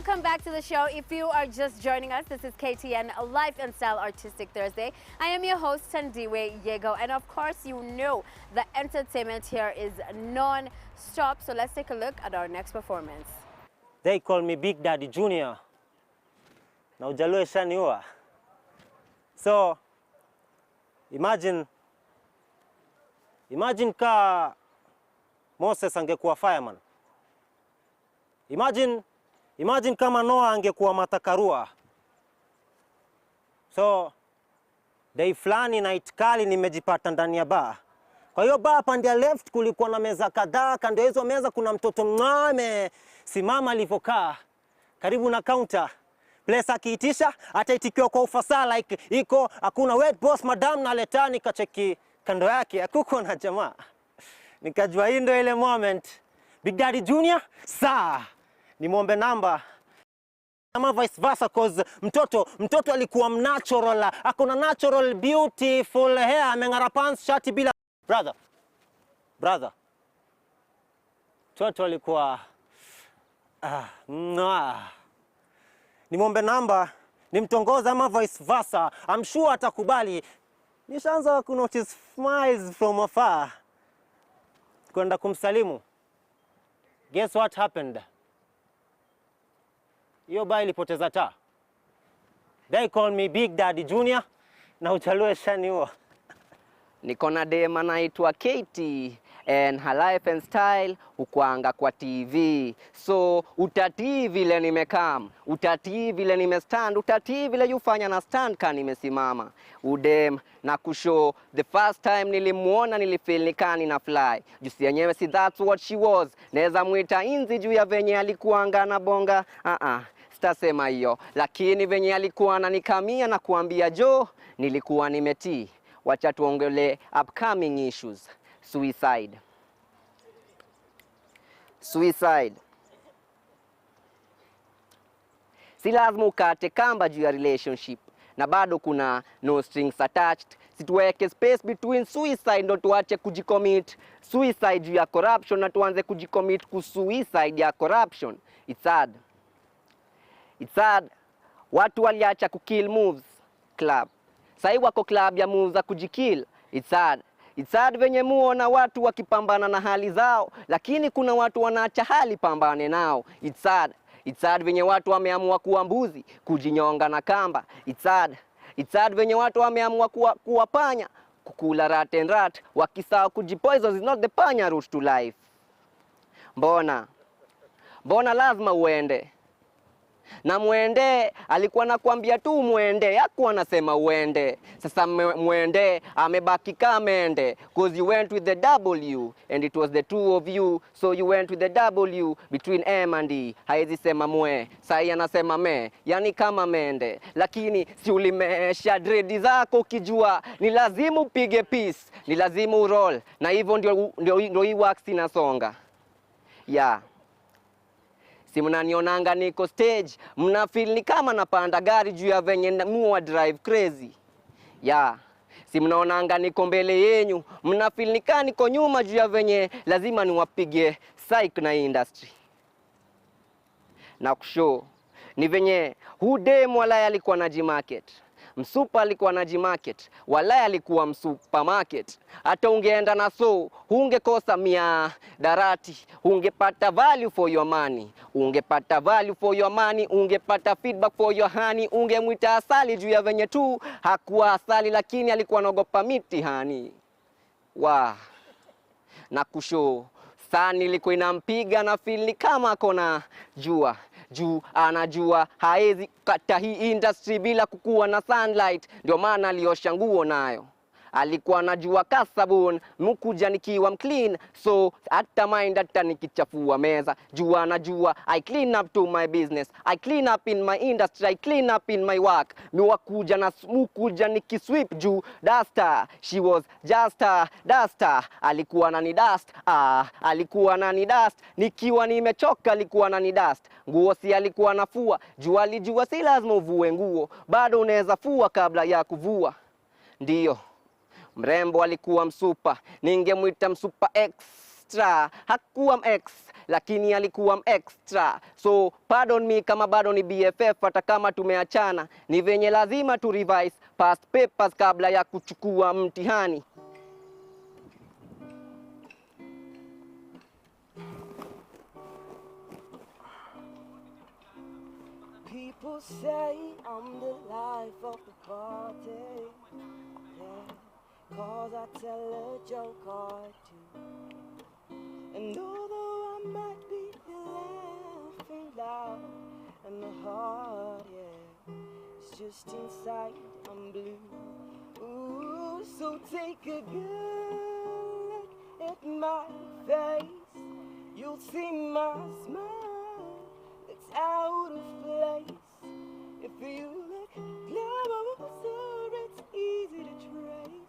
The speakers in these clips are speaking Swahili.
welcome back to the show. If you are just joining us, this is KTN Life and Style Artistic Thursday. I am your host, Tandiwe Yego, and of course, you know the entertainment here is non-stop. So let's take a look at our next performance. They call me Big Daddy Junior. Now Jalue Shaniwa. So imagine ka Moses angekuwa fireman. Imagine kama Noah angekuwa matakarua. So day fulani night kali nimejipata ndani ya bar. Kwa hiyo bar pande ya left kulikuwa na meza kadhaa, kando hizo meza kuna mtoto mng'ame simama alivokaa karibu na counter. Place akiitisha ataitikiwa kwa ufasaha like iko hakuna wait boss madam na leta. Nikacheki kando yake hakuko na jamaa. Nikajua hii ndio ile moment. Big Daddy Junior nimwombe namba ama vice versa cause mtoto alikuwa natural, akona natural beautiful hair, ameng'ara pants shati bila brother mtoto alikuwa nimwombe namba nimtongoza ama vice versa. I'm sure atakubali. Nishaanza ku notice smiles from afar kwenda kumsalimu. Guess what happened? Hiyo bai ilipoteza taa. They call me Big Daddy Junior na Jalue Shaniwa. Niko na dema naitwa Katie and her life and style ukuanga kwa TV. So utatii vile nimekam, utatii vile nimestand, utatii vile yufanya na stand ka nimesimama. Udem na kushow the first time nilimuona nilifeel nikani na fly. Jusi yenyewe si that's what she was. Naweza muita inzi juu ya venye alikuanga na bonga. Sitasema hiyo, lakini venye alikuwa ananikamia na kuambia jo, nilikuwa nimetii. Wacha tuongele upcoming issues. Suicide. Si lazima ukate kamba juu ya relationship na bado kuna no strings attached. Situweke space between suicide ndo tuache kujicommit suicide juu ya corruption na tuanze kujicommit ku suicide ya corruption. It's sad. Watu waliacha kukill moves club. Sai wako club ya moves za kujikill. It's sad venye muona watu wakipambana na hali zao, lakini kuna watu wanaacha hali pambane nao. It's sad venye watu wameamua kuwa mbuzi, kujinyonga na kamba. It's sad venye watu wameamua kuwa panya, kukula rat and rat, wakisahau kujipoison is not the panya route to life. Mbona lazima uende? Na muende, alikuwa nakwambia tu muende, hakuwa anasema uende. Sasa muende, amebaki kama ende. Cause you went with the W, and it was the two of you. So you went with the W between M and E. Haezi sema mwe, sai anasema me, yani kama mende. Lakini si ulimesha dread zako ukijua, ni lazima upige peace, ni lazima uroll. Na hivyo ndio hii wax inasonga. Yeah. Si mnanionanga niko stage, mna feel ni kama napanda gari juu ya venye muwa drive crazy. Si mnaonanga niko mbele yenyu, mna feel ni kama niko nyuma juu ya venye lazima niwapige psych na industry. Na kushow ni venye hudem walaya alikuwa na G-market. Msupa alikuwa na G-market, walaya alikuwa msupermarket. Hata ungeenda na ungekosa darati, ungepata value for your money. Ungepata feedback for your honey. Ungemwita asali juu ya venye tu hakuwa asali, lakini alikuwa anaogopa mitihani. Na kushow sana ilikuwa inampiga na feel ni kama akona juu anajua haezi kata hii industry bila kukuwa na sunlight. Ndio maana aliosha nguo nayo. Alikuwa anajua kasabun mkuja nikiwa mclean, so hata mind hata nikichafua meza. Anajua I clean up to my business, I clean up in my industry, I clean up in my work. Mukuja nikisweep juu duster. She was just a duster. Alikuwa anani dust. Nikiwa nimechoka alikuwa anani dust. Nguo si alikuwa anafua, alijua si lazima uvue nguo, bado unaweza fua kabla ya kuvua. Ndio mrembo alikuwa msupa, ningemwita msupa extra. Hakuwa ex, lakini alikuwa extra. So pardon me kama bado ni BFF hata kama tumeachana. Ni venye lazima tu revise past papers kabla ya kuchukua mtihani. People say I'm the life of the party, yeah, 'cause I tell a joke or two. And although I might be laughing loud and the heart, yeah, it's just inside I'm blue. Ooh, so take a good look at my face. You'll see my smile that's out of place. If you look closer, it's easy to trace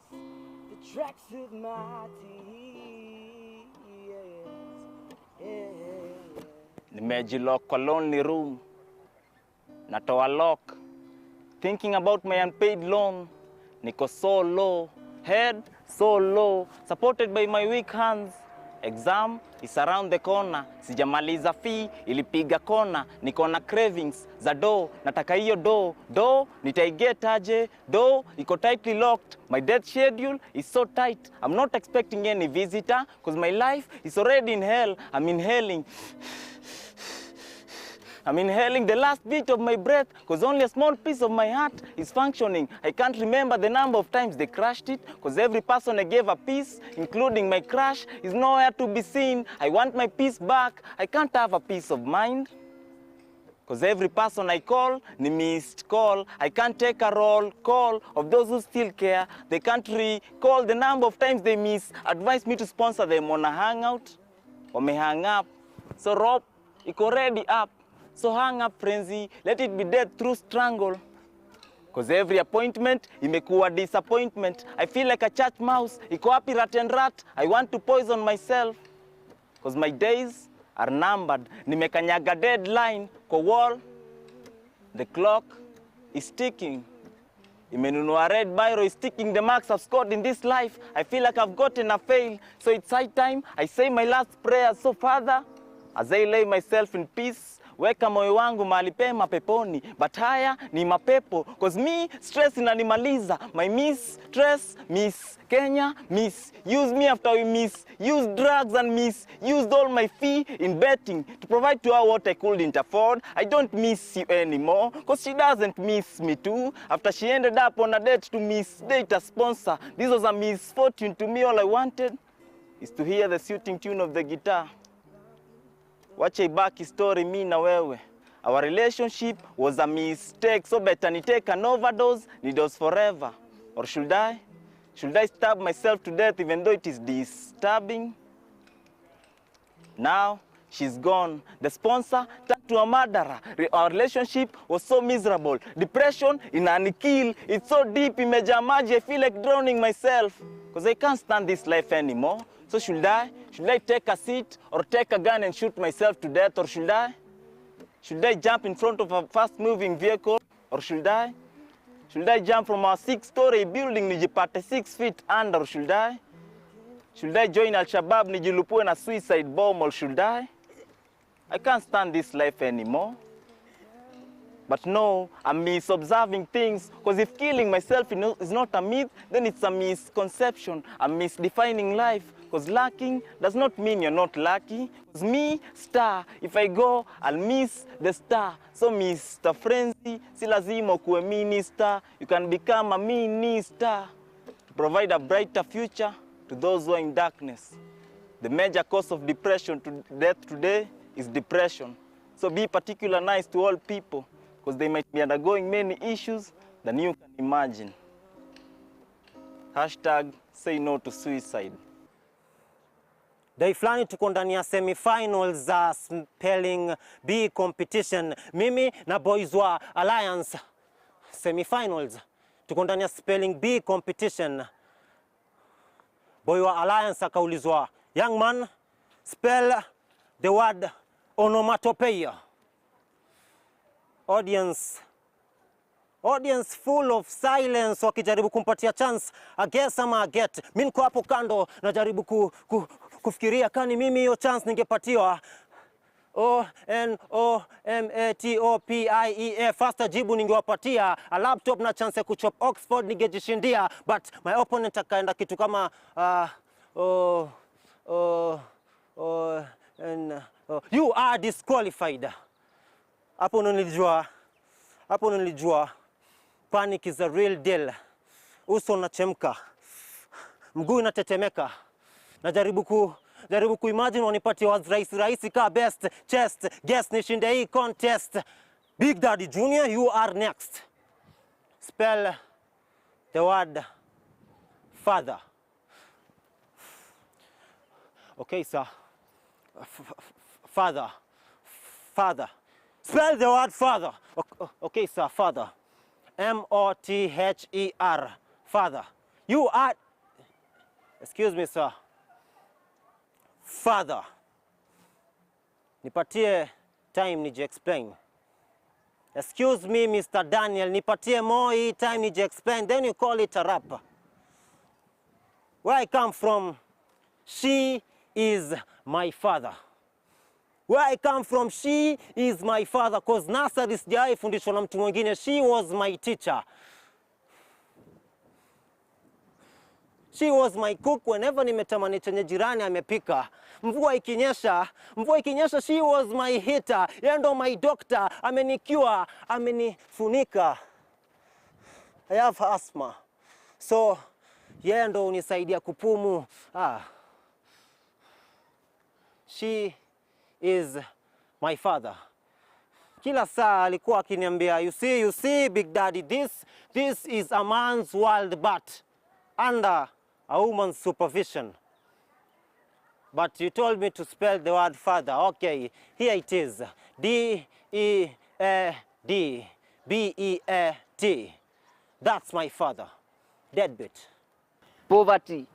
the tracks of my tears. Yeah. Nimejilock kwa lonely room. Natoa lock. Thinking about my unpaid loan. Niko so low. Head so low. Supported by my weak hands. Exam is around the corner. Sijamaliza fee ilipiga kona. Niko na cravings za do. Nataka hiyo do nitaiget aje. Do iko tightly locked. My death schedule is so tight. I'm not expecting any visitor because my life is already in hell. I'm inhaling the last bit of my breath because only a small piece of my heart is functioning. I can't remember the number of times they crashed it because every person I gave a piece, including my crush, is nowhere to be seen. I want my peace back. I can't have a peace of mind because every person I call, ni missed call. I can't take a roll call of those who still care. They can't recall the number of times they advise me to sponsor them on a hangout or may hang up. So rope, iko already up. So hang up frenzy, let it be dead through strangle. Cause every appointment, imekuwa disappointment. I feel like a church mouse, iko happy rat and rat. I want to poison myself. Cause my days are numbered. Nimekanyaga deadline, kwa wall. The clock is ticking. Imenunua red biro is ticking the marks I've scored in this life. I feel like I've gotten a fail. So it's high time, I say my last prayer. So Father, as I lay myself in peace, weka moyo wangu mahali pema peponi. But haya ni mapepo. Cause me, stress inanimaliza. My stress, Miss Kenya, use me after we use drugs and used all my fee in betting to provide to her what I couldn't afford. I don't miss you anymore. Cause she doesn't miss me too. After she ended up on a date to date a sponsor. This was a misfortune to me. All I wanted is to hear the suiting tune of the guitar. Wacha ibaki story mi na wewe. Our relationship was a mistake, so better ni take an overdose, ni dose forever. Or should I? Should I stab myself to death even though it is disturbing? Now, she's gone. The sponsor turned to a murderer. Our relationship was so miserable. Depression inanikill. It's so deep, imejaa maji, I feel like drowning myself. Because I can't stand this life anymore. So should I take a seat or take a gun and shoot myself to death? Or should I jump in front of a fast-moving vehicle? Or should I jump from a 6-story building nijipate 6 feet under? Or should I join Al-Shabaab nijilupue na suicide bomb? Or should I can't stand this life anymore. But no, I'm misobserving things. Because if killing myself is not a myth, then it's a misconception. I'm misdefining life. Because lacking does not mean you're not lucky. Because me, star, if I go, I'll miss the star. So Mr. Frenzy, si lazima kuwe minister. You can become a minister to provide a brighter future to those who are in darkness. The major cause of depression to death today is depression. So be particularly nice to all people, because they might be undergoing many issues than you can imagine. Hashtag say no to suicide. Day fulani tuko ndani ya semi-finals za spelling bee competition. Mimi na boys wa Alliance. Semi-finals. Tuko ndani ya spelling bee competition. Boy wa Alliance akaulizwa, young man, spell the word onomatopoeia. Audience full of silence wakijaribu kumpatia chance a guess ama a get. Mimi niko hapo kando najaribu kufikiria kani mimi hiyo chance ningepatiwa O-N-O-M-A-T-O-P-I-E-A. Faster jibu ningewapatia a laptop na chance kuchop Oxford ningejishindia, but my opponent akaenda kitu kama you are disqualified. Hapo nilijua panic is a real deal. Uso unachemka, mguu unatetemeka. Najaribu kuimagine wanipatie words rahisi ka best, chest, guess nishinde hii contest. Big Daddy Junior, you are next. Spell the word father. Okay, sir. Father. Spell the word father. Okay, sir. Father. M-O-T-H-E-R. Father. You are... Excuse me, sir. Father. Nipatie time nije explain. Excuse me, Mr. Daniel. Nipatie more time nije explain. Then you call it a rap. Where I come from, she is my father. Where I come from, she is my father. Cause nursery sijawahi fundishwa na mtu mwingine. She was my teacher. She was my cook whenever nimetamani chenye jirani amepika. Mvua ikinyesha, she was my heater. Yeye ndo my doctor, amenicure, amenifunika. I have asthma. So, yeye ndo unisaidia kupumu. She is my father. Kila saa alikuwa akiniambia, you see, Big Daddy, this is a man's world, but under a woman's supervision. But you told me to spell the word father. Okay, here it is. D-E-A-D-B-E-A-T. That's my father. Deadbeat. Poverty.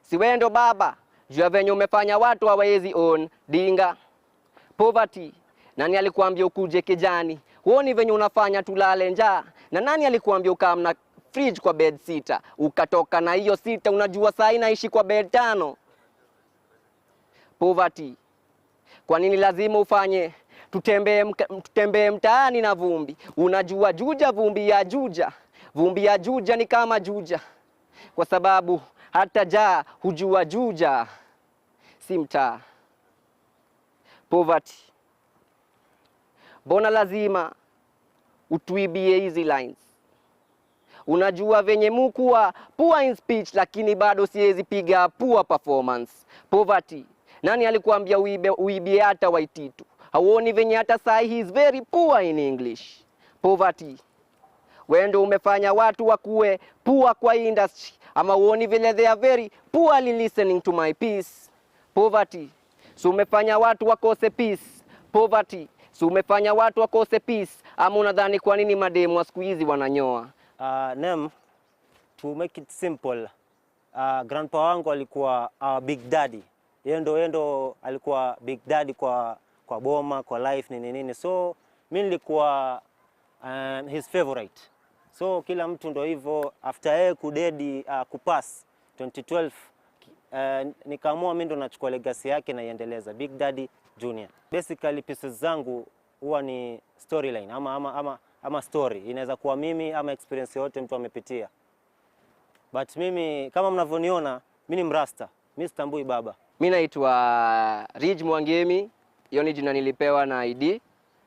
Si wewe ndo baba. Jua venye umefanya watu hawawezi own dinga. Poverty. Nani alikuambia ukuje kijani? Huoni venye unafanya tulale njaa? Na nani alikuambia ukamna fridge kwa bed sita? Ukatoka na hiyo sita, unajua saa inaishi kwa bed 5. Poverty. Kwa nini lazima ufanye tutembee mtaani na vumbi? Unajua juja, vumbi ya juja ni kama juja. Kwa sababu hata jaa hujua juja si mtaa. Poverty. Bona lazima utuibie hizi lines. Unajua venye mukuwa poor in speech, lakini bado siwezi piga poor performance. Poverty. Nani alikuambia uibie hata Waititu? Hauoni venye hata sai he is very poor in English. Poverty. Wendo umefanya watu wakuwe poor kwa industry. Ama uoni vile they are very poorly listening to my piece. Poverty. So umefanya watu wakose peace. Poverty. So umefanya watu wakose peace. Ama unadhani kwa nini mademu wa siku hizi wananyoa? Ngem, to make it simple, grandpa wangu alikuwa Big Daddy. Yeye ndo alikuwa Big Daddy kwa boma, kwa life nini. So mimi nilikuwa his favorite. So kila mtu ndo hivyo. After yeye kudedi kupass 2012, nikaamua mimi ndo nachukua legacy yake na iendeleza. Big Daddy Junior. Basically pieces zangu huwa ni storyline ama story. Inaweza kuwa mimi ama experience yote mtu amepitia. But mimi kama mnavyoniona, mimi ni mrasta. Mimi sitambui baba. Mimi naitwa Ridge Mwangemi. Hiyo ni jina nilipewa na ID.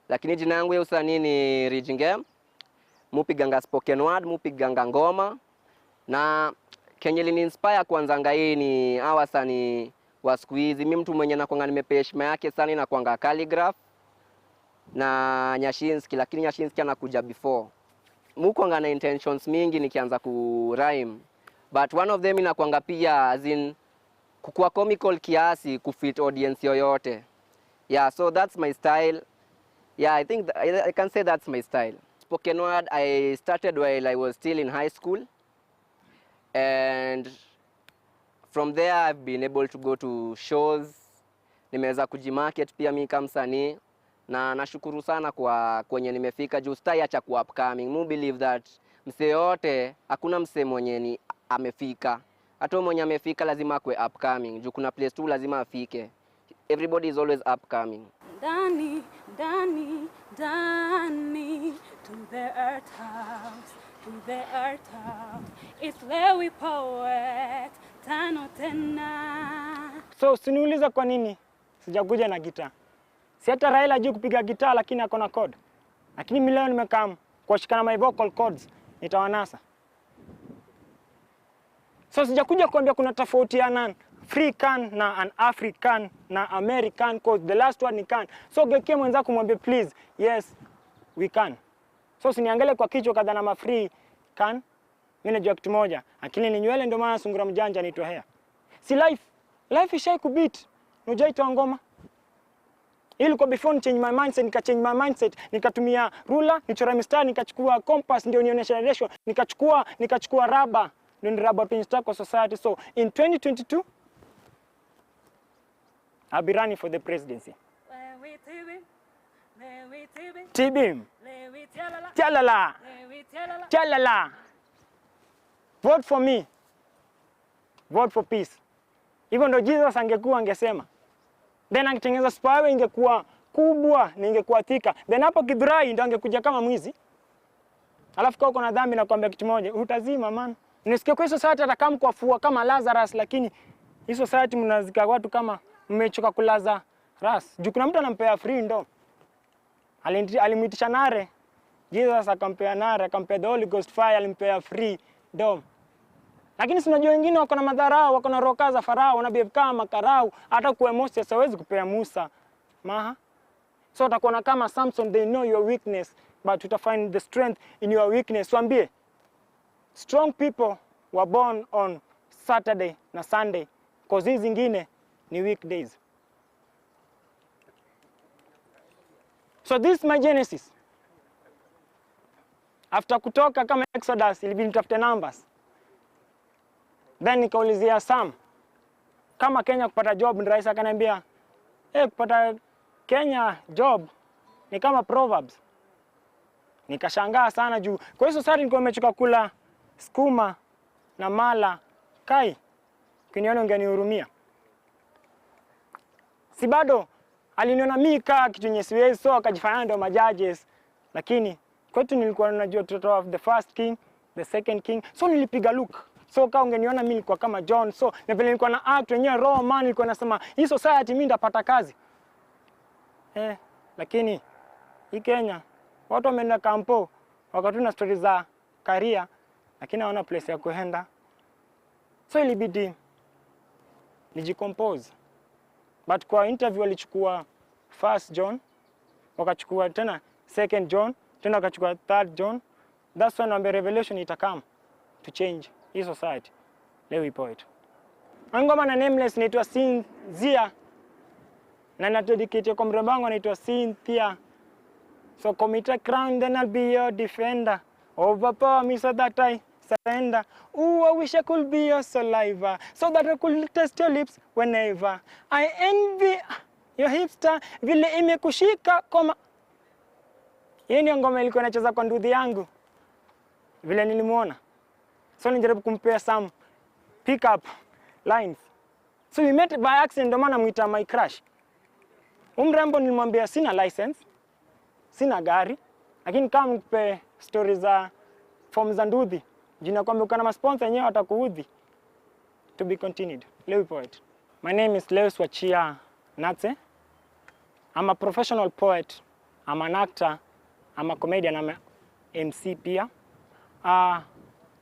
Lakini jina yangu ya usanii ni Ridge Ngem. Mupiganga spoken word, mupiganga ngoma. Na kenye lini inspire kuanzanga hii ni wasanii wa siku hizi. Mimi mtu mwenye nakuanga nimepea heshima yake sana na kuanga calligraph na Nyashinski, lakini Nyashinski anakuja before. Mukuanga na intentions mingi nikianza ku rhyme, but one of them inakuanga pia as in kukua comical kiasi kufit audience yoyote. Yeah, so that's my style. Yeah, I think I can say that's my style. Spoken word I started while I was still in high school, and from there I've been able to go to shows. Nimeweza kujimarket pia mimi kama msanii. Na nashukuru sana kwa kwenye nimefika juu sitaacha ku upcoming. Mu believe that msee yote, hakuna msee mwenye ni amefika. Hata mwenye amefika lazima akwe upcoming. Juu kuna place tu lazima afike. Everybody is always upcoming. Dani, Dani, Dani, to the earth house, to the earth house. It's Lewi poet, tano tena. So usiniulize kwa nini sijakuja na gitaa. Si hata Raila hajui kupiga gitaa lakini ako na chord. Lakini mimi leo nimekaa kwa shikana my vocal cords nitawanasa. So sijakuja kuambia kuna tofauti ya nani African na an African na American, cause the last one ni can. So gekie mwenzako mwambie please, yes we can. So usiniangalie kwa kichwa kadha na mafree can. Mimi najua kitu moja, akili ni nywele ndio maana sungura mjanja anaitwa hair. Si life ishai kubit. Unajaitoa ngoma. Ili kwa before change my mindset, change my mindset, nikatumia ruler, nichora mistari, nikachukua compass ndio nionyesha direction, nikachukua rubber, ndio ni rubber to install kwa society. So in 2022 I'll be running for the presidency. Lewi tibi, Lewi tibi, Tibim. Lewi tialala, Chalala. Lewi tialala. Chalala. Vote for me. Vote for peace. Hivyo ndio Jesus angekuwa angesema. Then angetengeneza spawe ingekuwa kubwa na ingekuwa thika. Then hapo Githurai ndio angekuja kama mwizi. Alafu kwa uko na dhambi na kuambia kitu moja, utazima man. Nisikie kwa hiyo society atakam kwa fua kama Lazarus, lakini hiyo society mnazika watu kama mmechoka kulaza ras. Juu kuna mtu anampea free ndo. Alimuitisha nare. Jesus akampea nare, akampea the Holy Ghost fire, alimpea free ndo. Lakini si unajua wengine wako na madharau, wako na roka za Farao, wanabehave kama karau, hata kwa Moses hawezi kupea Musa. Maha. So utakuwa kama Samson, they know your weakness, but you find the strength in your weakness. Waambie, strong people were born on Saturday na Sunday, because hizi zingine ni weekdays. So this is my genesis. After kutoka kama Exodus, ilibidi nitafute numbers. Then nikaulizia Sam, kama Kenya kupata job ni rahisi, akaniambia, kupata Kenya job ni kama Proverbs. Nikashangaa sana juu. Kwa hiyo sasa nilikuwa nimechoka kula skuma na mala kai. Kiniona ungenihurumia. Si bado aliniona mimi kaa kitu yenye siwezi, so akajifanya ndo majudges. Lakini kwetu nilikuwa najua mtoto of the first king, the second king. So nilipiga look. So kama ungeniona mimi nilikuwa kama John. So na vile nilikuwa na act wenyewe raw man, nilikuwa nasema hii society mimi ndapata kazi. Lakini hii Kenya watu wameenda kampo wakatuna stories za career, lakini hawana place ya kuenda. So ilibidi nijicompose. But kwa interview walichukua first John, wakachukua tena second John, tena wakachukua third John. That's when the revelation itakam to change hii society. Lewi poet. Ngoma na nameless naitwa Cynthia. Na natodicate kwa mrembo wangu anaitwa Cynthia. So commit a crime, then I'll be your defender. Overpower me so that I surrender. Ooh, I wish I could be your saliva, so that I could taste your lips whenever. I envy your hipster, vile imekushika koma. Hii ni ngoma ilikuwa inacheza kwa nduthi yangu, vile nilimuona. So nijaribu kumpea some pick up lines. So we met by accident, ndo maana muita my crush. Mrembo nilimwambia sina license, sina gari, lakini kama mpe stories za form za nduthi, jina kwamba uko na sponsor wenyewe watakuudhi. To be continued. Lewi poet. My name is Lewi Swachia Natse. I'm a professional poet, I'm an actor, I'm a comedian, I'm a MC pia.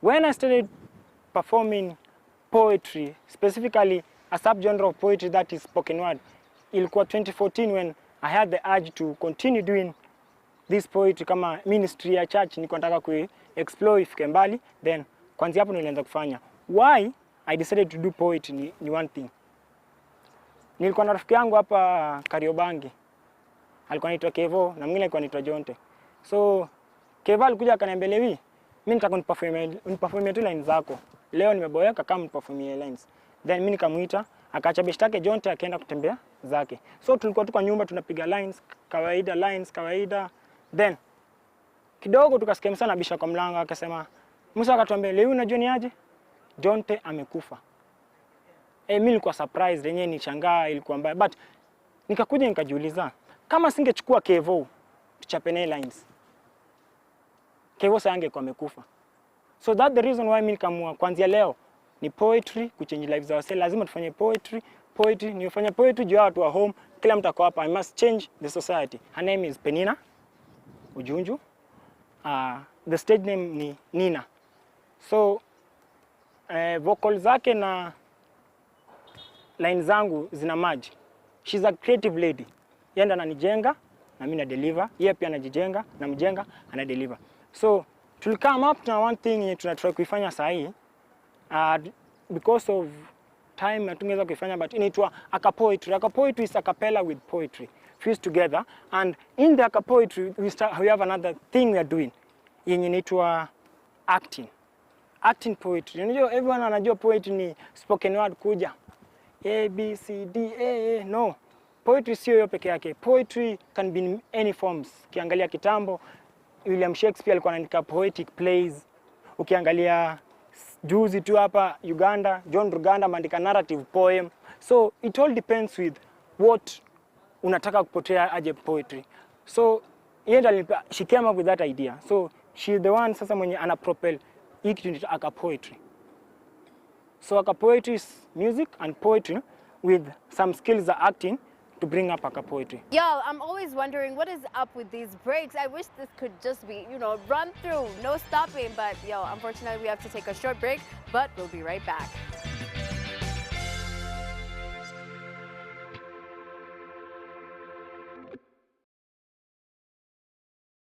When I started performing poetry, specifically a subgenre of poetry that is spoken word, ilikuwa 2014 when I had the urge to continue doing this poetry kama ministry ya church, niko nataka ku-explore ifike mbali, then kwanza hapo nilianza kufanya. Why I decided to do poetry ni one thing. Nilikuwa na rafiki yangu hapa Kariobangi. Alikuwa anaitwa Kevo na mwingine alikuwa anaitwa Jonte. So Kevo alikuja akaniambia, Lewi, mimi nataka uniperformie tu lines zako. Leo nimeboeka kama uniperformie lines. Then mimi nikamuita, akaacha beshtake Jonte akaenda kutembea zake. So tulikuwa tu kwa nyumba tunapiga lines kawaida. Then kidogo tukasikia sana bisha kwa mlango akasema, Musa akatuambia, Lewi unajua ni aje? Jonte amekufa. Mimi nilikuwa surprised, yenyewe nilishangaa, ilikuwa mbaya. But Nikakuja nikajiuliza, kama singechukua Kevo tuchape naye lines, Kevo sasa angekuwa amekufa. So that the reason why mimi nikamua kuanzia leo ni poetry, kuchange lives za wase. Lazima tufanye poetry, ni ufanye poetry juu ya watu wa home, kila mtu ako hapa. I must change the society. Her name is Penina Ujunju. The stage name ni Nina. So vocal zake na line zangu zina merge. She's a creative lady. Yeye ndo ananijenga na mimi na deliver. Yeye pia anajijenga na mjenga ana deliver. So tulikam up na one thing yenye tunataka kuifanya saa hii. Because of time hatungeweza kuifanya, but inaitwa poetry. Poetry is a cappella with poetry fused together, and in the poetry we have another thing we are doing yenye inaitwa acting poetry. Unajua everyone anajua poetry ni spoken word kuja A B C D A. No, poetry sio hiyo peke yake. Poetry can be in any forms. Ukiangalia kitambo William Shakespeare alikuwa anaandika poetic plays. Ukiangalia juzi tu hapa Uganda, John Ruganda ameandika narrative poem. So it all depends with what unataka kupotea aje poetry. So she came up with that idea. So she's the one sasa mwenye ana propel hii kitu aka poetry. So aka poetry is music and poetry with some skills of acting to bring up aka poetry. Y'all, I'm always wondering what is up with these breaks. I wish this could just be, run through, no stopping. But yo, unfortunately we have to take a short break, but we'll be right back.